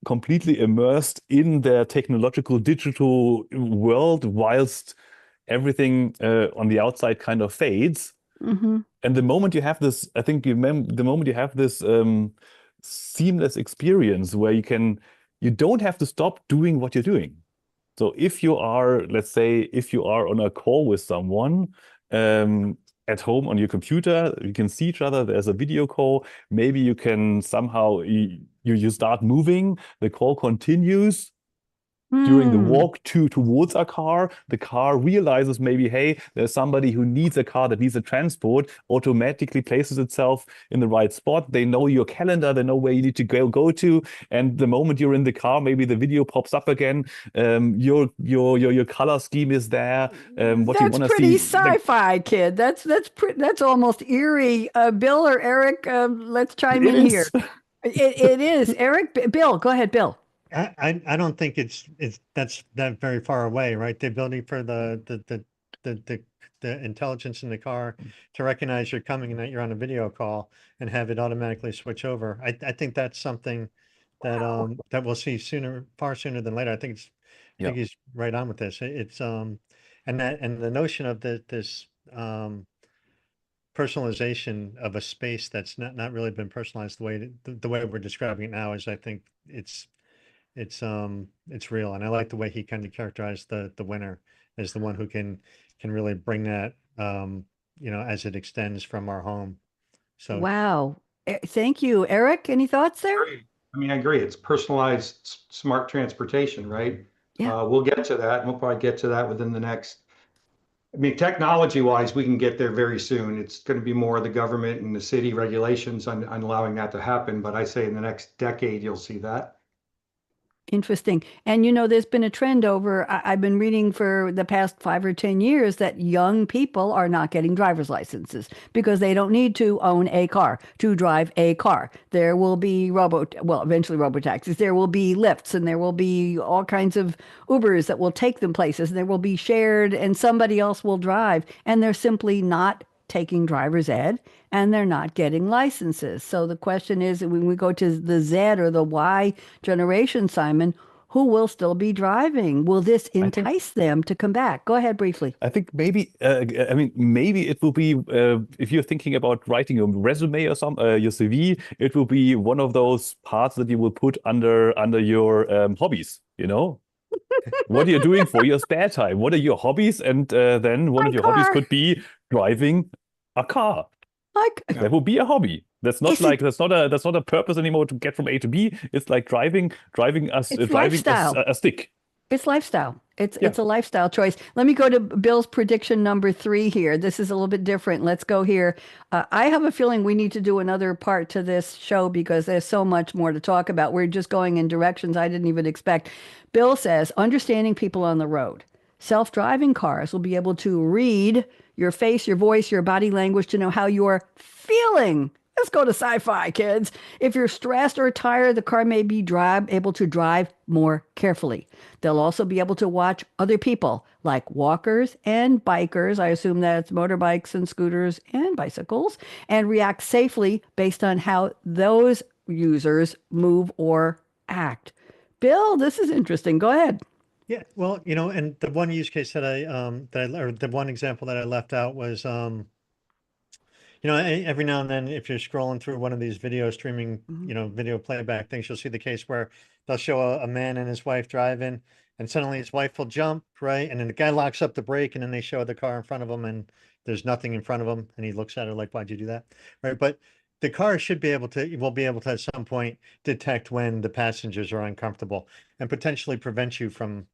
completely immersed in their technological digital world, whilst everything on the outside kind of fades. And the moment you have this, I think the moment you have this seamless experience where you don't have to stop doing what you're doing. So if you are, let's say, if you are on a call with someone at home on your computer, you can see each other, there's a video call, maybe you can somehow, you start moving, the call continues. During the walk towards a car, the car realizes maybe, hey, there's somebody who needs a car, that needs a transport, automatically places itself in the right spot. They know your calendar, they know where you need to go to. And the moment you're in the car, maybe the video pops up again. Your color scheme is there. What you want to see. That's pretty sci-fi, kid. That's almost eerie. Bill or Eric, let's chime in here. It is. Eric, Bill, go ahead, Bill. I don't think that's that very far away, right? The ability for the intelligence in the car to recognize you're coming and that you're on a video call and have it automatically switch over. I think that's something that that we'll see far sooner than later. I think he's right on with this. It's and the notion of this personalization of a space that's not really been personalized the way we're describing it now is, I think it's real. And I like the way he kind of characterized the winner as the one who can really bring that, as it extends from our home. So wow. Thank you. Eric, any thoughts there? I mean, I agree. It's personalized smart transportation, right? Yeah. We'll get to that. And we'll probably get to that within the next, I mean, technology wise, we can get there very soon. It's going to be more the government and the city regulations on allowing that to happen. But I say in the next decade, you'll see that. Interesting. And there's been a trend I've been reading for the past 5 or 10 years that young people are not getting driver's licenses because they don't need to own a car to drive a car. There will be eventually robotaxis. There will be Lyfts, and there will be all kinds of Ubers that will take them places. And there will be shared, and somebody else will drive. And they're simply not taking driver's ed, and they're not getting licenses. So the question is, when we go to the Z or the Y generation, Simon, who will still be driving? Will this entice them to come back? Go ahead briefly. I think maybe, maybe it will be, if you're thinking about writing a resume or your CV, it will be one of those parts that you will put under your hobbies, What are you doing for your spare time? What are your hobbies? And then one of your hobbies could be driving a car. That would be a hobby. That's not like that's not a purpose anymore to get from A to B. It's like driving a stick. It's lifestyle. It's a lifestyle choice. Let me go to Bill's prediction number 3 here. This is a little bit different. Let's go here. I have a feeling we need to do another part to this show because there's so much more to talk about. We're just going in directions I didn't even expect. Bill says, understanding people on the road. Self-driving cars will be able to read your face, your voice, your body language to know how you're feeling. Let's go to sci-fi, kids. If you're stressed or tired, the car may be able to drive more carefully. They'll also be able to watch other people, like walkers and bikers. I assume that's motorbikes and scooters and bicycles, and react safely based on how those users move or act. Bill, this is interesting. Go ahead. Yeah, well, and the one use case that or the one example that I left out was, every now and then, if you're scrolling through one of these video streaming, video playback things, you'll see the case where they'll show a man and his wife driving, and suddenly his wife will jump, right? And then the guy locks up the brake, and then they show the car in front of him, and there's nothing in front of him, and he looks at her like, "Why'd you do that?" Right? But the car will be able to at some point detect when the passengers are uncomfortable and potentially prevent you from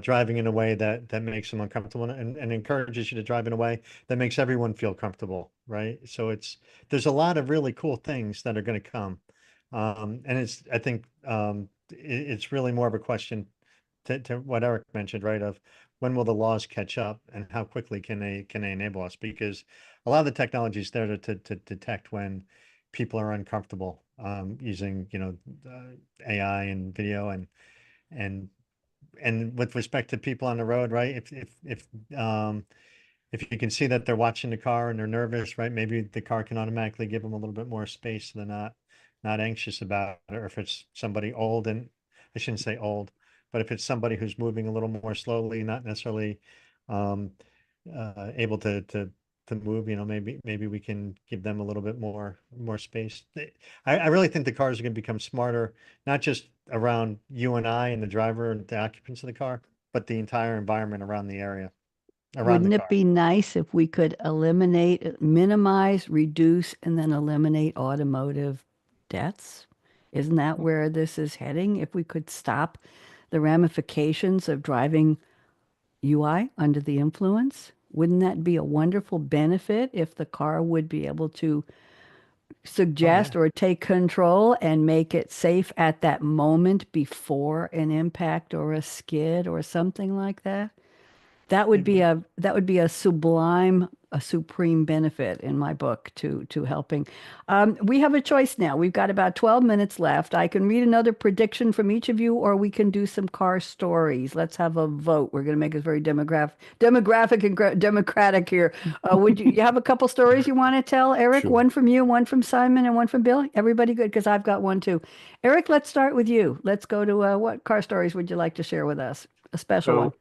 driving in a way that makes them uncomfortable and encourages you to drive in a way that makes everyone feel comfortable, right? So there's a lot of really cool things that are going to come. And I think it's really more of a question to what Eric mentioned, right? Of when will the laws catch up and how quickly can they enable us? Because a lot of the technology is there to detect when people are uncomfortable using, AI and video and with respect to people on the road, right? If you can see that they're watching the car and they're nervous, right? Maybe the car can automatically give them a little bit more space so they're not anxious about it. Or if it's somebody old, and I shouldn't say old, but if it's somebody who's moving a little more slowly, not necessarily able to move, maybe we can give them a little bit more space. I really think the cars are going to become smarter, not just around you and I and the driver and the occupants of the car, but the entire environment around the area. Wouldn't it be nice if we could minimize, reduce, and then eliminate automotive deaths? Isn't that where this is heading? If we could stop the ramifications of driving UI under the influence, wouldn't that be a wonderful benefit if the car would be able to suggest or take control and make it safe at that moment before an impact or a skid or something like that? That would be a supreme benefit in my book to helping. We have a choice now. We've got about 12 minutes left. I can read another prediction from each of you, or we can do some car stories. Let's have a vote. We're going to make this very demographic and democratic here. Would you have a couple stories you want to tell, Eric? Sure. One from you, one from Simon, and one from Bill. Everybody good? Because I've got one too. Eric, let's start with you. Let's go to what car stories would you like to share with us? A special one.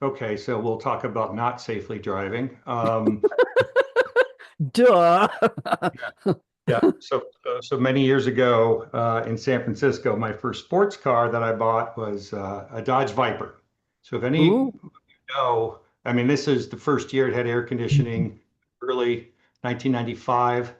Okay, so we'll talk about not safely driving. Duh. Yeah. So many years ago in San Francisco, my first sports car that I bought was a Dodge Viper. So if any of you know, I mean, this is the first year it had air conditioning, early 1995.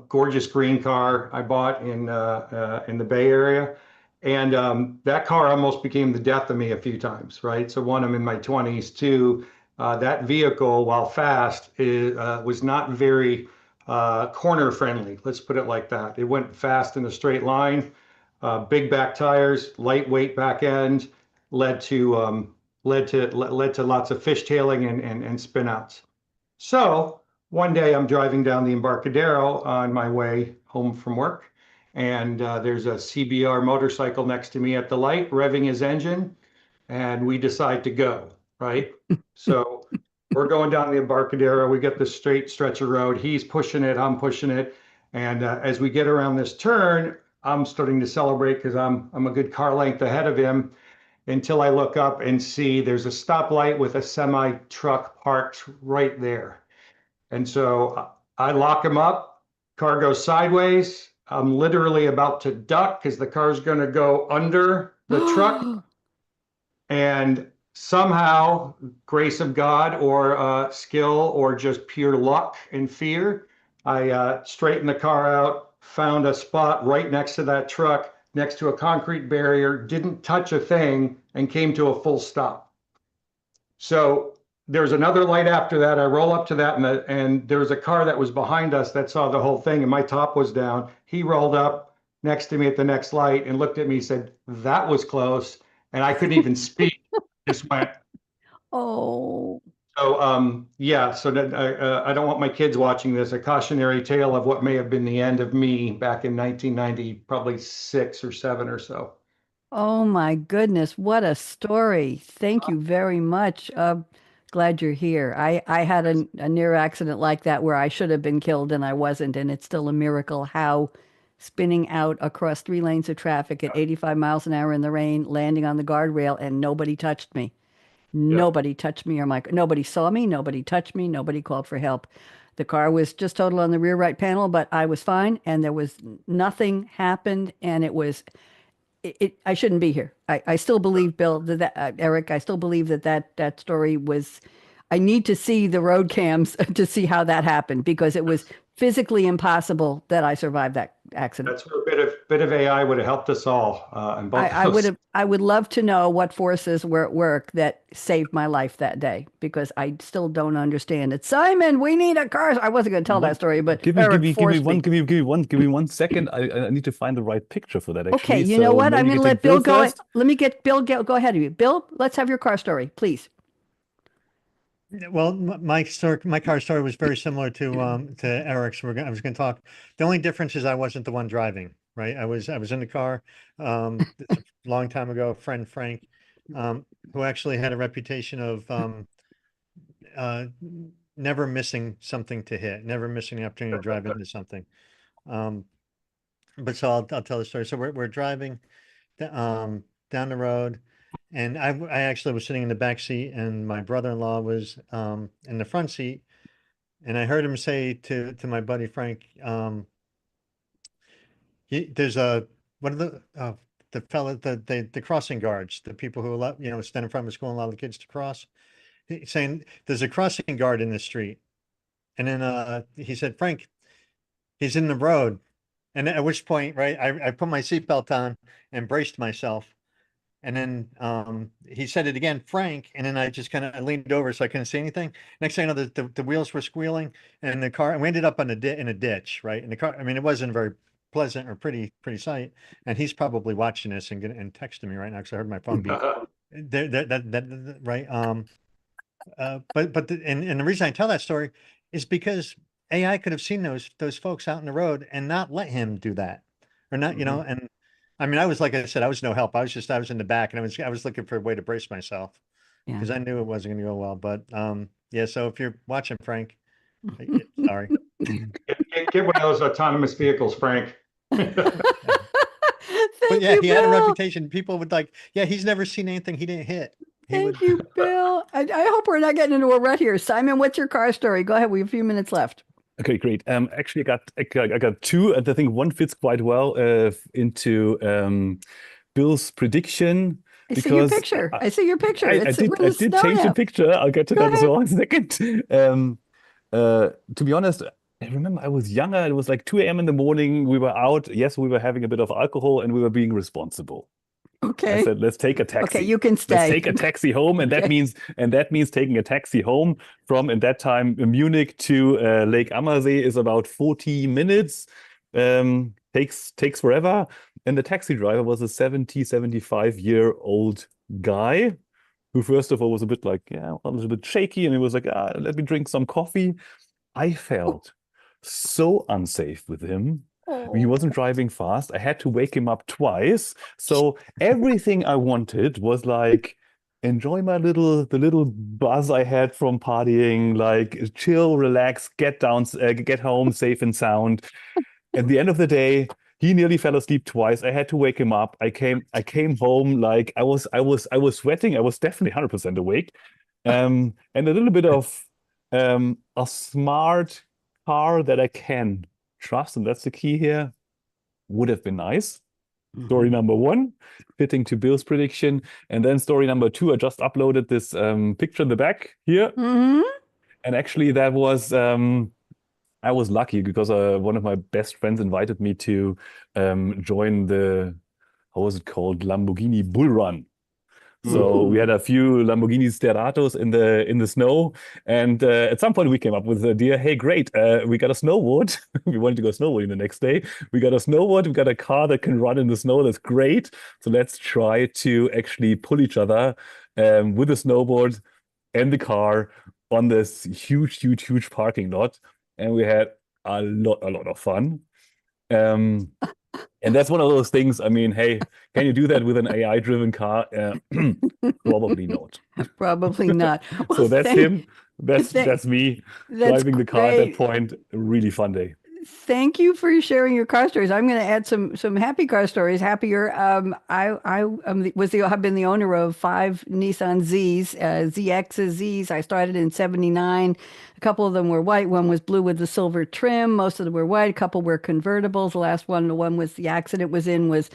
Gorgeous green car I bought in the Bay Area. And that car almost became the death of me a few times, right? So one, I'm in my 20s. Two, that vehicle, while fast, was not very corner friendly. Let's put it like that. It went fast in a straight line, big back tires, lightweight back end, led to lots of fishtailing and spin outs. So one day I'm driving down the Embarcadero on my way home from work. And there's a CBR motorcycle next to me at the light, revving his engine, and we decide to go, right? So we're going down the Embarcadero. We get the straight stretch of road. He's pushing it. I'm pushing it. And as we get around this turn, I'm starting to celebrate because I'm a good car length ahead of him until I look up and see there's a stoplight with a semi truck parked right there. And so I lock him up. Car goes sideways. I'm literally about to duck because the car's going to go under the truck. And somehow, grace of God or skill or just pure luck and fear, I straightened the car out, found a spot right next to that truck, next to a concrete barrier, didn't touch a thing, and came to a full stop. So there's another light after that. I roll up to that, and there was a car that was behind us that saw the whole thing, and my top was down. He rolled up next to me at the next light and looked at me and said, "That was close." And I couldn't even speak. Just went, Oh. so yeah, so that I don't want my kids watching this. A cautionary tale of what may have been the end of me back in 1990, probably 6 or 7 or so. Oh my goodness, what a story. Thank you very much. Glad you're here. I had a near accident like that where I should have been killed and I wasn't, and it's still a miracle how spinning out across 3 lanes of traffic at 85 miles an hour in the rain, landing on the guardrail, and nobody touched me. Nobody touched me or nobody saw me, nobody touched me, nobody called for help. The car was just total on the rear right panel, but I was fine and there was nothing happened, and it was I shouldn't be here. I still believe, Bill, Eric, I still believe that story was, I need to see the road cams to see how that happened, because it was physically impossible that I survived that accident. That's where a bit of AI would have helped us all. And both I would love to know what forces were at work that saved my life that day, because I still don't understand it. Simon, we need a car. I wasn't going to tell that story, but give me one second. I need to find the right picture for that. Actually. Okay, you know what? I'm going to let Bill go. Let me get Bill. Go ahead of you, Bill. Let's have your car story, please. Well, my car story was very similar to Eric's. I was going to talk. The only difference is I wasn't the one driving. Right, I was in the car. A long time ago, a friend Frank, who actually had a reputation of never missing something to hit, never missing the opportunity to drive into something. But so I'll tell the story. So we're driving down the road, and I actually was sitting in the back seat, and my brother-in-law was in the front seat, and I heard him say to my buddy Frank, there's what are the crossing guards, the people who stand in front of the school and allow the kids to cross. He's saying there's a crossing guard in the street, and then he said, Frank, he's in the road. And at which point, right, I put my seatbelt on and braced myself. And then he said it again, Frank, and then I just kind of leaned over so I couldn't see anything. Next thing I know, the wheels were squealing, and the car, and we ended up in a ditch, right? And the car, I mean, it wasn't a very pleasant or pretty sight. And he's probably watching this and texting me right now because I heard my phone beep. Right. But the reason I tell that story is because AI could have seen those folks out in the road and not let him do that, or not, and I mean, like I said, I was no help. I was in the back, and I was looking for a way to brace myself because I knew it wasn't going to go well. But yeah, so if you're watching, Frank, sorry. Get one of those autonomous vehicles, Frank. But yeah, he had a reputation. People would he's never seen anything he didn't hit. Thank you, Bill. I hope we're not getting into a rut here. Simon, what's your car story? Go ahead. We have a few minutes left. Okay, great. Actually, I got two, and I think one fits quite well into Bill's prediction. I see your picture. I see your picture. I did change the picture. I'll get to that as well in a second. To be honest, I remember I was younger. It was like 2 a.m. in the morning. We were out. Yes, we were having a bit of alcohol, and we were being responsible. Okay. I said, let's take a taxi. Okay, you can stay. Let's take a taxi home, and that means taking a taxi home from, in that time, Munich to Lake Ammersee is about 40 minutes. Takes forever. And the taxi driver was a 75-year-old guy who, first of all, was a bit a little bit shaky, and he was like, let me drink some coffee. I felt so unsafe with him. He wasn't driving fast. I had to wake him up twice. So everything I wanted was enjoy the little buzz I had from partying, chill, relax, get home safe and sound. At the end of the day, he nearly fell asleep twice. I had to wake him up. I came home I was sweating. I was definitely 100% awake. And a little bit of a smart car that I can trust, and that's the key here, would have been nice. Story number one, fitting to Bill's prediction. And then story number two, I just uploaded this picture in the back here. Mm-hmm. And actually that was, I was lucky because one of my best friends invited me to join the, how was it called? Lamborghini Bull Run. So we had a few Lamborghini Steratos in the snow, and at some point we came up with the idea, hey, great, we got a snowboard. We wanted to go snowboarding the next day. We got a snowboard, we got a car that can run in the snow. That's great. So let's try to actually pull each other with the snowboard and the car on this huge parking lot. And we had a lot of fun. And that's one of those things. I mean, hey, can you do that with an AI-driven car? Probably not. Probably not. Well, so that's him. That's me driving the car at that point. A really fun day. Thank you for sharing your car stories. I'm going to add some happy car stories. Happier. I've been the owner of 5 Nissan Zs, ZXs, Zs. I started in '79. A couple of them were white. One was blue with the silver trim. Most of them were white. A couple were convertibles. The last one, the one with the accident was in, was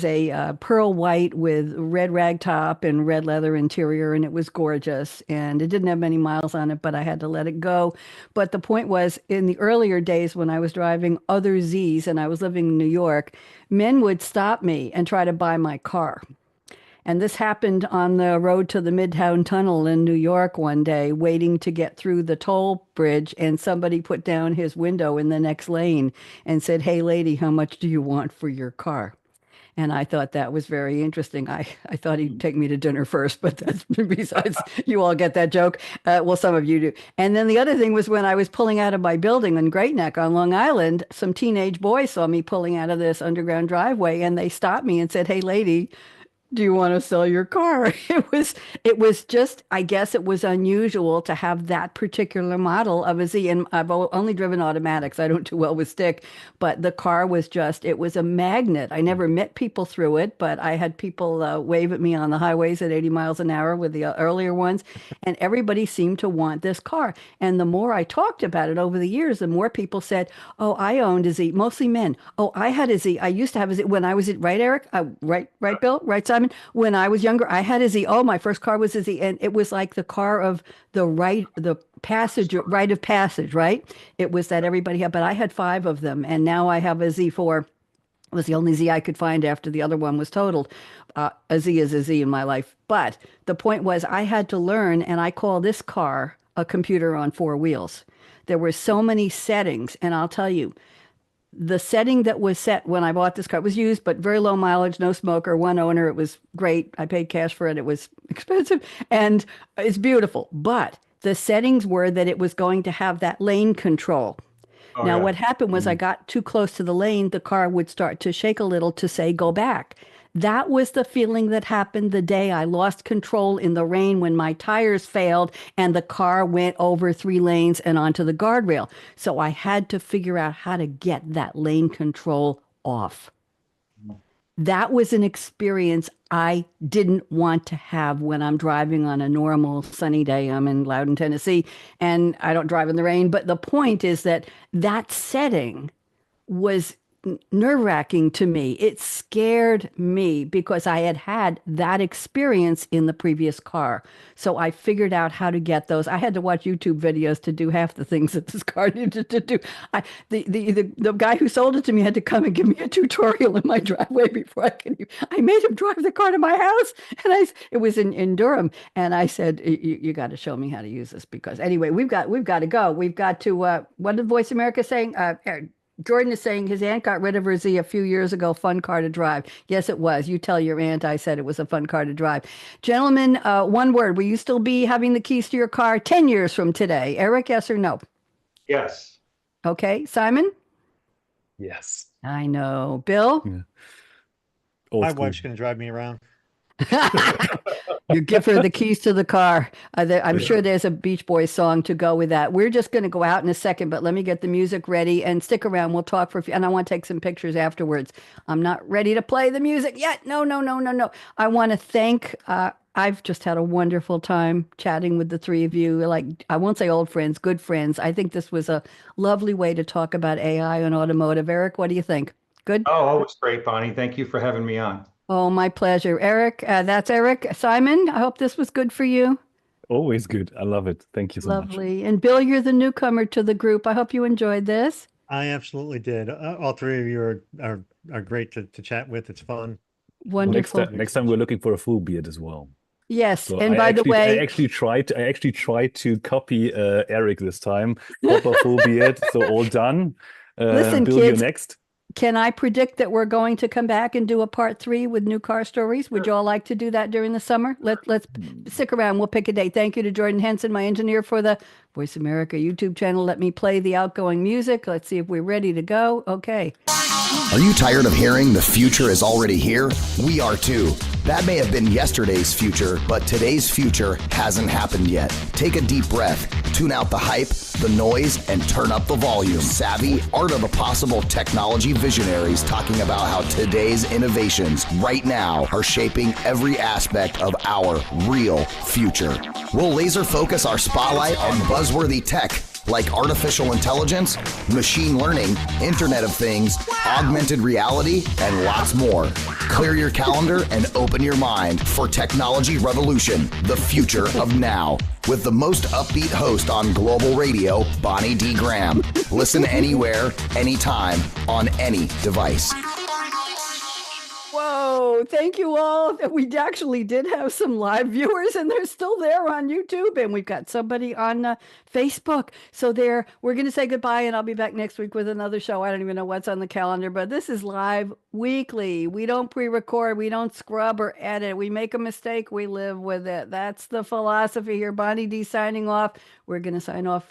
a pearl white with red rag top and red leather interior, and it was gorgeous. And it didn't have many miles on it, but I had to let it go. But the point was, in the earlier days when I was driving other Zs and I was living in New York, men would stop me and try to buy my car. And this happened on the road to the Midtown Tunnel in New York one day, waiting to get through the toll bridge. And somebody put down his window in the next lane and said, "Hey, lady, how much do you want for your car?" And I thought that was very interesting. I thought he'd take me to dinner first, but that's besides, you all get that joke. Well, some of you do. And then the other thing was when I was pulling out of my building in Great Neck on Long Island, some teenage boys saw me pulling out of this underground driveway, and they stopped me and said, "Hey, lady, do you want to sell your car?" It was just, I guess it was unusual to have that particular model of a Z. And I've only driven automatics. I don't do well with stick, but the car was just, it was a magnet. I never met people through it, but I had people wave at me on the highways at 80 miles an hour with the earlier ones. And everybody seemed to want this car. And the more I talked about it over the years, the more people said, "Oh, I owned a Z," mostly men. "Oh, I had a Z. I used to have a Z when I was at," right, Eric? Right, Bill? Right, Simon? When I was younger, I had a Z. Oh, my first car was a Z. And it was like the car of rite of passage, right? It was that everybody had, but I had 5 of them. And now I have a Z4. It was the only Z I could find after the other one was totaled. A Z is a Z in my life. But the point was, I had to learn, and I call this car a computer on 4 wheels. There were so many settings, and I'll tell you, the setting that was set when I bought this car, it was used, but very low mileage, no smoker, one owner. It was great. I paid cash for it. It was expensive and it's beautiful. But the settings were that it was going to have that lane control. Now, what happened was I got too close to the lane, the car would start to shake a little to say, "Go back." That was the feeling that happened the day I lost control in the rain when my tires failed and the car went over 3 lanes and onto the guardrail. So I had to figure out how to get that lane control off. That was an experience I didn't want to have when I'm driving on a normal sunny day. I'm in Loudon, Tennessee, and I don't drive in the rain. But the point is that that setting was nerve-wracking to me. It scared me because I had had that experience in the previous car. So I figured out how to get those. I had to watch YouTube videos to do half the things that this car needed to do. The guy who sold it to me had to come and give me a tutorial in my driveway before I made him drive the car to my house. And it was in Durham. And I said, you got to show me how to use this, because anyway, we've got to go. We've got to, what did Voice America saying? Jordan is saying his aunt got rid of her Z a few years ago. Fun car to drive. Yes, it was. You tell your aunt I said it was a fun car to drive. Gentlemen, one word. Will you still be having the keys to your car 10 years from today? Eric, yes or no? Yes. Okay. Simon? Yes. I know. Bill? Yeah. My wife's going to drive me around. You give her the keys to the car. I'm sure there's a Beach Boys song to go with that. We're just going to go out in a second, but let me get the music ready and stick around. We'll talk for a few, and I want to take some pictures afterwards. I'm not ready to play the music yet. No. I want to thank, I've just had a wonderful time chatting with the 3 of you. Like, I won't say old friends, good friends. I think this was a lovely way to talk about AI and automotive. Eric, what do you think? Good? Oh, it's great, Bonnie. Thank you for having me on. Oh, my pleasure. Eric, that's Eric. Simon, I hope this was good for you. Always good. I love it. Thank you so much. Lovely. And Bill, you're the newcomer to the group. I hope you enjoyed this. I absolutely did. All three of you are great to chat with. It's fun. Wonderful. Next time we're looking for a full beard as well. Yes, So and by the way, I actually tried to copy Eric this time. Proper full beard, so all done. listen, Bill, kids, you're next. can I predict that we're going to come back and do a part 3 with new car stories? Would you all like to do that during the summer? Let's stick around. We'll pick a date. Thank you to Jordan Henson, my engineer for the Voice America YouTube channel. Let me play the outgoing music. Let's see if we're ready to go. Okay. Are you tired of hearing the future is already here? We are too. That may have been yesterday's future, but today's future hasn't happened yet. Take a deep breath, tune out the hype, the noise, and turn up the volume. Savvy, art of the possible technology visionaries talking about how today's innovations right now are shaping every aspect of our real future. We'll laser focus our spotlight on buzzworthy tech like artificial intelligence, machine learning, Internet of Things, augmented reality, and lots more. Clear your calendar and open your mind for Technology Revolution, the future of now. With the most upbeat host on global radio, Bonnie D. Graham. Listen anywhere, anytime, on any device. Whoa, thank you all. We actually did have some live viewers and they're still there on YouTube, and we've got somebody on Facebook. So we're going to say goodbye, and I'll be back next week with another show. I don't even know what's on the calendar, but this is live weekly. We don't pre-record, we don't scrub or edit. We make a mistake, we live with it. That's the philosophy here. Bonnie D signing off. We're going to sign off